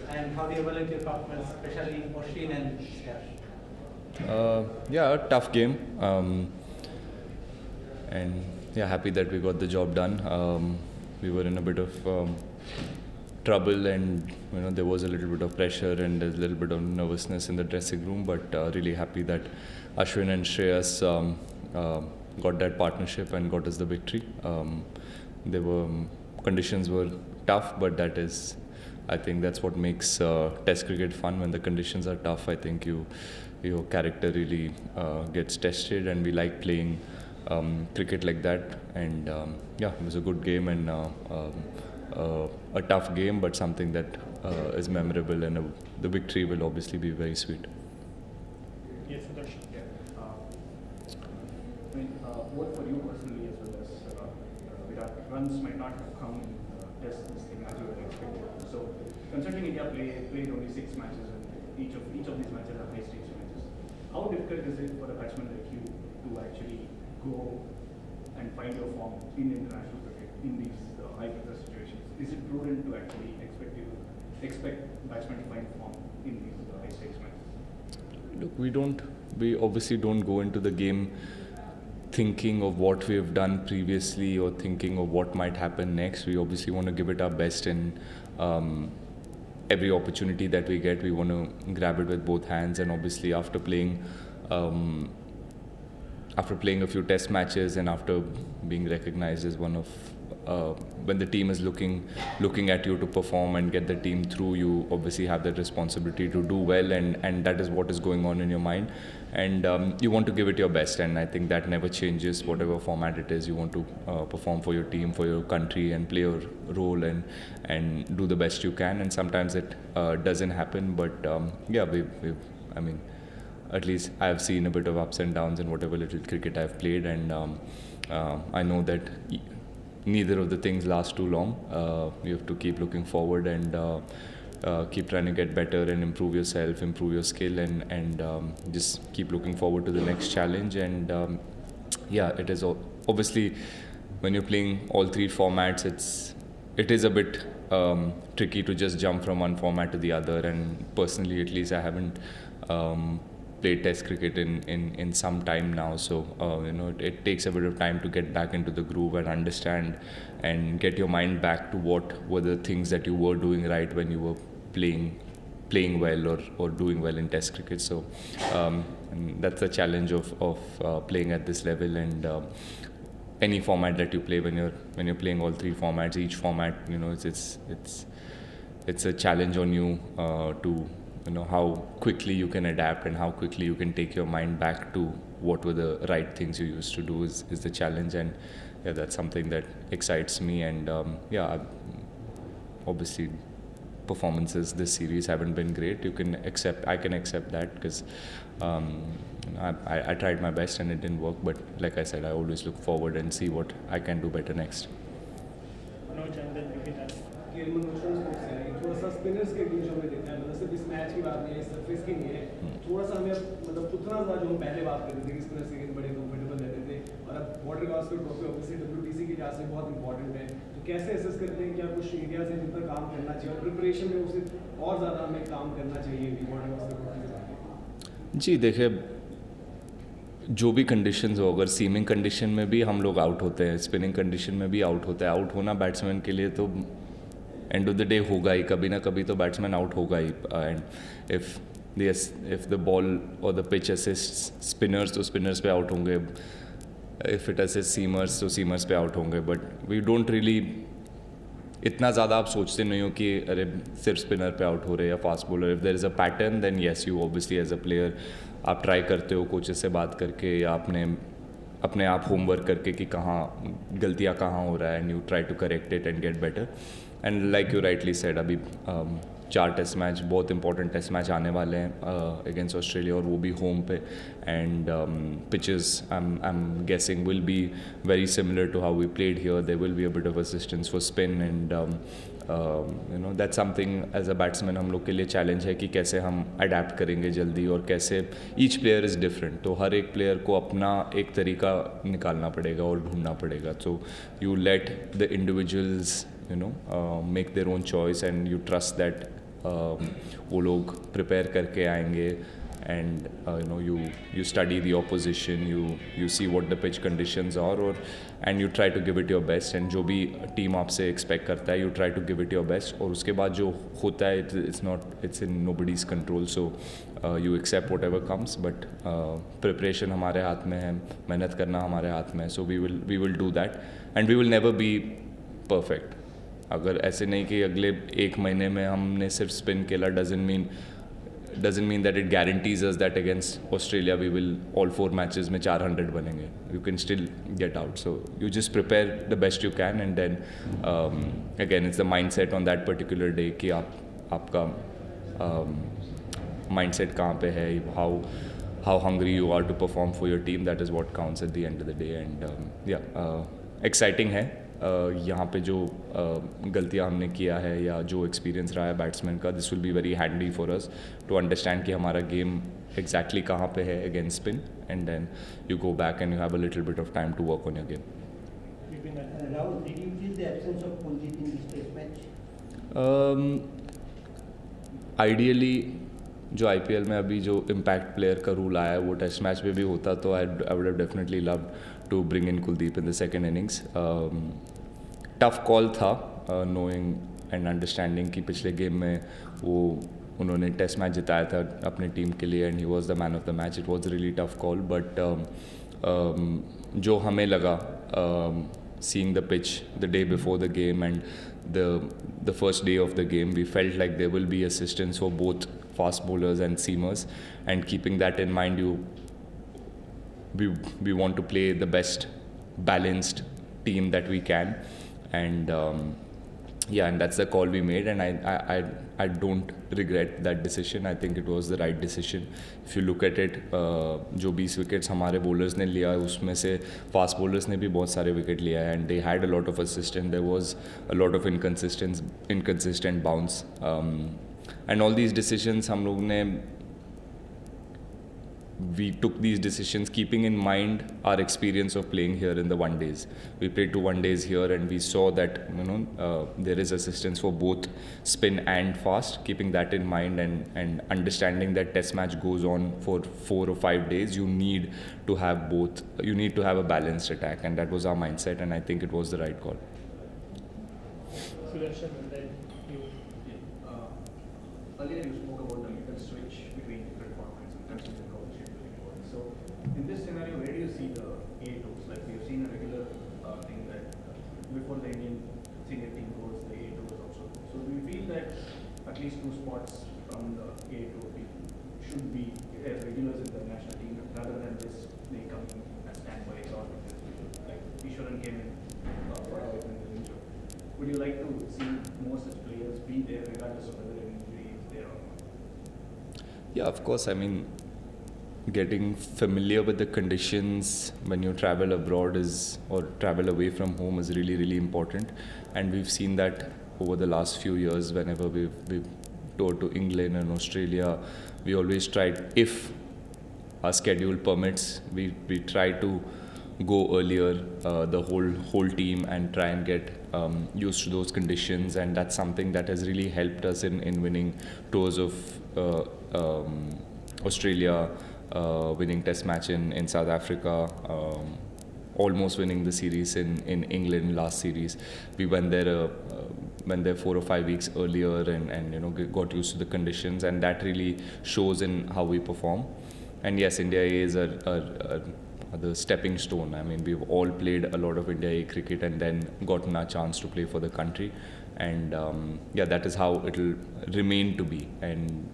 And how do you evaluate your performance, especially Oshin and Skash? Yeah, a tough game. And yeah, happy that we got the job done. We were in a bit of trouble, and there was a little bit of pressure and a little bit of nervousness in the dressing room. But really happy that Ashwin and Shreyas got that partnership and got us the victory. There were conditions were tough, but I think that's what makes Test cricket fun. When the conditions are tough, I think your character really gets tested, and we like playing cricket like that. And yeah, it was a good game and a tough game, but something that is memorable, and the victory will obviously be very sweet. Yes, Sudarshan. Both for you personally as well as Virat, runs might not have come in test this thing as you were expected. So, considering India played only 6 matches, and each of these matches are high stakes matches, how difficult is it for a batsman like you to actually go and find your form in international cricket in these high pressure situations? Is it prudent to actually expect batsmen to find form in these high stakes matches? Look, we obviously don't go into the game thinking of what we have done previously or thinking of what might happen next. We obviously want to give it our best, and every opportunity that we get, we want to grab it with both hands. And obviously, after playing a few test matches, and after being recognized as one of when the team is looking at you to perform and get the team through, you obviously have that responsibility to do well, and that is what is going on in your mind, and you want to give it your best. And I think that never changes, whatever format it is. You want to perform for your team, for your country, and play your role, and do the best you can. And sometimes it doesn't happen, but yeah, I mean, at least I've seen a bit of ups and downs in whatever little cricket I've played, and I know that neither of the things last too long. You have to keep looking forward, and keep trying to get better and improve yourself, improve your skill, and just keep looking forward to the next challenge. And yeah, it is obviously, when you're playing all 3 formats, it is a bit tricky to just jump from one format to the other. And personally, at least, I haven't played Test cricket in some time now, so it takes a bit of time to get back into the groove and understand and get your mind back to what were the things that you were doing right when you were playing well or doing well in Test cricket. So and that's the challenge of playing at this level. And any format that you play, when you're playing all 3 formats, each format, it's a challenge on you to how quickly you can adapt and how quickly you can take your mind back to what were the right things you used to do is the challenge. And yeah, that's something that excites me. And yeah, obviously performances this series haven't been great. I can accept that, because I tried my best and it didn't work. But like I said, I always look forward and see what I can do better next. थोड़ा सा spinners के बीच हमें देखा है, मतलब सिर्फ इस match की बात नहीं है, सरफेस की नहीं है, थोड़ा सा हमें मतलब उतना सा जो हम पहले बात करते थे कि स्पिनर्स के बड़े कंफर्टेबल रहते थे, और अब water Gavaskar trophy obviously WTC की लिहाज से बहुत इंपॉर्टेंट है, तो कैसे असेस करते हैं, क्या कुछ एरियाज हैं जिन पर काम करना चाहिए और प्रिपरेशन में उसे और ज़्यादा हमें काम करना चाहिए वाटर गावस्कर ट्रॉफी के बाद? जी देखिए, जो भी कंडीशंस हो, अगर सीमिंग कंडीशन में भी हम लोग आउट होते हैं, स्पिनिंग कंडीशन में भी आउट होते हैं, आउट होना बैट्समैन के लिए तो एंड ऑफ द डे होगा ही, कभी ना कभी तो बैट्समैन आउट होगा ही. एंड इफ द बॉल और द पिच असिस्ट स्पिनर्स, तो स्पिनर्स पे आउट होंगे. इफ इट असिस्ट सीमर्स, तो सीमर्स पे आउट होंगे. बट वी डोंट रियली इतना ज़्यादा आप सोचते नहीं हो कि अरे सिर्फ स्पिनर पे आउट हो रहे हैं या fast bowler. If there is a pattern, then yes, you obviously as a player आप ट्राई करते हो कोचेस से बात करके, या अपने आप होमवर्क करके कि कहाँ गलतियाँ कहाँ हो रहा है, and you try to correct it and get better. And like you rightly said, अभी 4 टेस्ट मैच, बहुत इंपॉर्टेंट टेस्ट मैच आने वाले हैं अगेंस्ट ऑस्ट्रेलिया, और वो भी होम पे. And pitches I am guessing will be very similar to how we played here. There will be a bit of assistance for spin, and that's something as a batsman हम लोग के लिए challenge है कि कैसे हम adapt करेंगे जल्दी, और कैसे ईच प्लेयर इज़ डिफरेंट. तो हर एक प्लेयर को अपना एक तरीका निकालना पड़ेगा और ढूंढना पड़ेगा. So you let the individuals make their own choice, and you trust that वो लोग प्रिपेयर करके आएंगे and you study the opposition, you see what the pitch conditions are, and you try to give it your best, and जो भी team आपसे expect करता है you try to give it your best, और उसके बाद जो होता है it's in nobody's control, so you accept whatever comes, but preparation हमारे हाथ में है, मेहनत करना हमारे हाथ में है, so we will do that, and we will never be perfect. अगर ऐसे नहीं कि अगले एक महीने में हमने सिर्फ स्पिन खेला doesn't mean that it guarantees us that against Australia we will all 4 matches में 400 बनेंगे. You can still get out. So you just prepare the best you can, and then again it's the mindset on that particular day कि आपका mindset कहाँ पे है, how hungry you are to perform for your team. That is what counts at the end of the day. And exciting है. यहाँ पे जो गलतियाँ हमने किया है या जो एक्सपीरियंस रहा है बैट्समैन का, this will be very handy for us to understand कि हमारा गेम एग्जैक्टली कहाँ पे है against spin, and then you go back and you have a little bit of time to work on your game. Rahul, did you feel the absence of Kuldeep in this test match? Ideally जो IPL में अभी जो impact player का rule आया है वो test match में भी होता तो I would have definitely loved to bring in Kuldeep in the second innings. Tough call था, नोइंग एंड अंडरस्टैंडिंग कि पिछले गेम में वो उन्होंने टेस्ट मैच जिताया था अपनी टीम के लिए, and he was the man of the match. It was really tough call, but जो हमें लगा seeing the pitch the day before the game and the first day of the game, we felt like there will be assistance for both fast bowlers and seamers, and keeping that in mind we want to play the best balanced team that we can, and and that's the call we made, and I don't regret that decision. I think it was the right decision. If you look at it, जो 20 wickets हमारे bowlers ने लिया उसमें से fast bowlers ने भी बहुत सारे wicket लिया है, and they had a lot of assistance. There was a lot of inconsistent bounce, and all these decisions हम लोग ने we took these decisions keeping in mind our experience of playing here in the one days. We played 2 1-days here, and we saw that there is assistance for both spin and fast. Keeping that in mind and understanding that test match goes on for 4 or 5 days, you need to have both. You need to have a balanced attack, and that was our mindset, and I think it was the right call. Sudarshan, and then you. Earlier you spoke about the mental switch between different formats and considering how we should do it. So in this scenario, where do you see the A2s? Like we have seen a regular thing that before the Indian senior team goes, the A2s also go. So do you feel that at least 2 spots from the A2 should be as regulars in the national team rather than just they coming as standbys or like Ishwaran came in for a injury? Would you like to see more such players be there regardless of whether an injury is there or not? Yeah, of course. I mean, getting familiar with the conditions when you travel abroad or travel away from home is really, really important. And we've seen that over the last few years. Whenever we've toured to England and Australia, we always tried, if our schedule permits, we try to go earlier, the whole team, and try and get used to those conditions, and that's something that has really helped us in winning tours of Australia, winning test match in South Africa, almost winning the series in England last series. We went there 4 or 5 weeks earlier, and got used to the conditions, and that really shows in how we perform. And yes, India A is the stepping stone. I mean, we've all played a lot of India A cricket and then gotten our chance to play for the country, and that is how it'll remain to be. And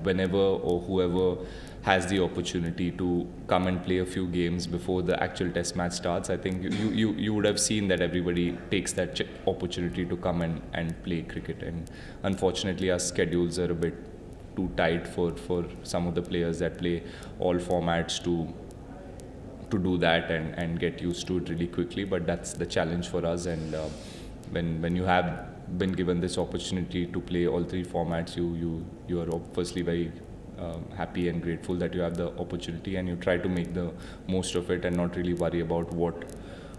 whenever or whoever has the opportunity to come and play a few games before the actual test match starts, I think you would have seen that everybody takes that opportunity to come and play cricket. And unfortunately, our schedules are a bit too tight for some of the players that play all formats to do that and get used to it really quickly. But that's the challenge for us, and when you have been given this opportunity to play all 3 formats, you are obviously very happy and grateful that you have the opportunity, and you try to make the most of it and not really worry about what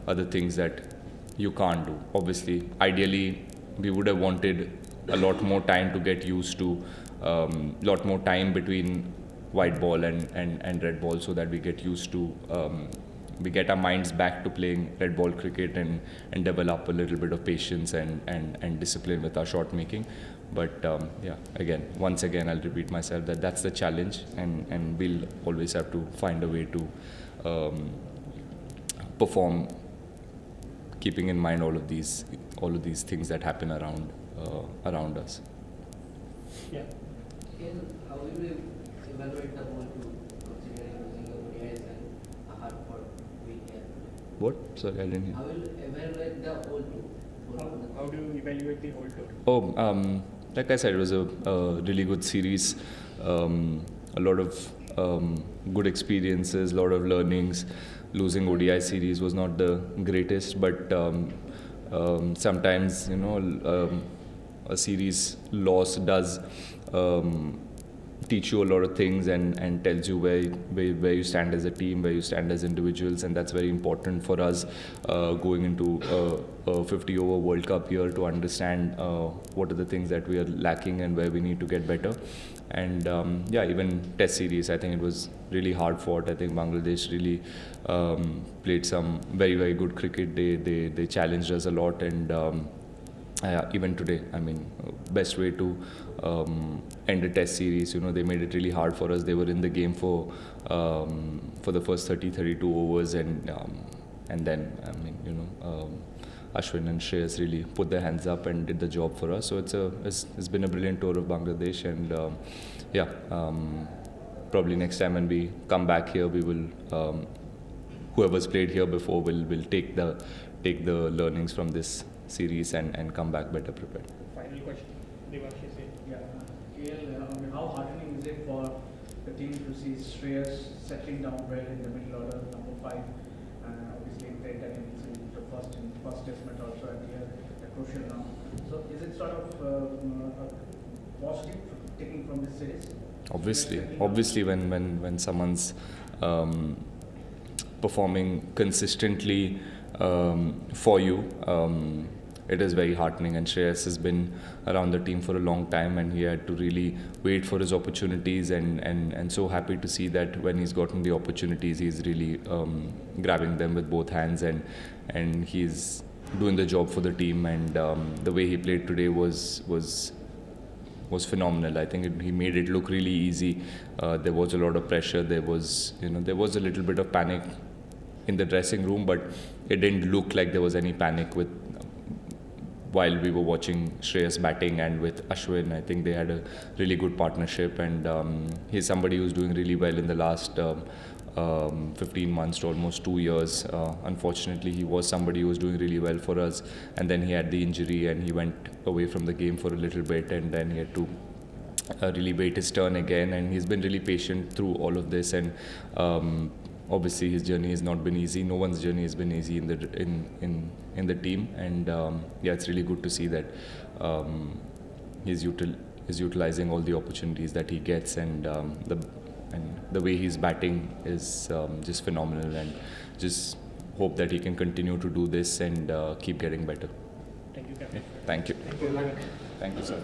are the things that you can't do. Obviously, ideally we would have wanted a lot more time to get used to, lot more time between white ball and red ball, so that we get used to, we get our minds back to playing red ball cricket and develop a little bit of patience and discipline with our shot making. But yeah, once again, I'll repeat myself that that's the challenge, and we'll always have to find a way to perform, keeping in mind all of these things that happen around us. Yeah. How will you evaluate the whole tour, considering using your ODIs and a hard for weekend? What? Sorry, I didn't hear. How will you evaluate the whole tour? How do you evaluate the whole tour? Oh, like I said, it was a really good series. A lot of good experiences, a lot of learnings. Losing ODI series was not the greatest, but sometimes, a series loss does teach you a lot of things and tells you where you stand as a team, where you stand as individuals, and that's very important for us going into a 50-over World Cup year, to understand what are the things that we are lacking and where we need to get better. And even Test series, I think it was really hard fought. I think Bangladesh really played some very, very good cricket. They challenged us a lot, and even today, I mean, best way to end a Test series. They made it really hard for us. They were in the game for the first 32 overs, and then, I mean, Ashwin and Shreyas really put their hands up and did the job for us. So it's been a brilliant tour of Bangladesh, and probably next time when we come back here, we will whoever's played here before will take the learnings from this series and come back better prepared. Final question, Devashi said. Yeah, KL, how heartening is it for the team to see Shreyas settling down well in the middle order, number 5, and obviously played against the first test match also, and here a crucial now. So is it sort of a positive taking from this series? Obviously, when someone's performing consistently for you, it is very heartening. And Shreyas has been around the team for a long time, and he had to really wait for his opportunities, and so happy to see that when he's gotten the opportunities, he's really grabbing them with both hands, and he's doing the job for the team. And the way he played today was phenomenal. I think he made it look really easy. There was a lot of pressure. There was a little bit of panic in the dressing room, but it didn't look like there was any panic while we were watching Shreyas batting and with Ashwin. I think they had a really good partnership, and he's somebody who's doing really well in the last 15 months to almost 2 years. Unfortunately, he was somebody who was doing really well for us, and then he had the injury and he went away from the game for a little bit, and then he had to really wait his turn again, and he's been really patient through all of this. And obviously his journey has not been easy. No one's journey has been easy in the team, and it's really good to see that he's utilizing all the opportunities that he gets, and the way he's batting is just phenomenal, and just hope that he can continue to do this and keep getting better. Thank you, Captain. Thank you. Thank you, sir.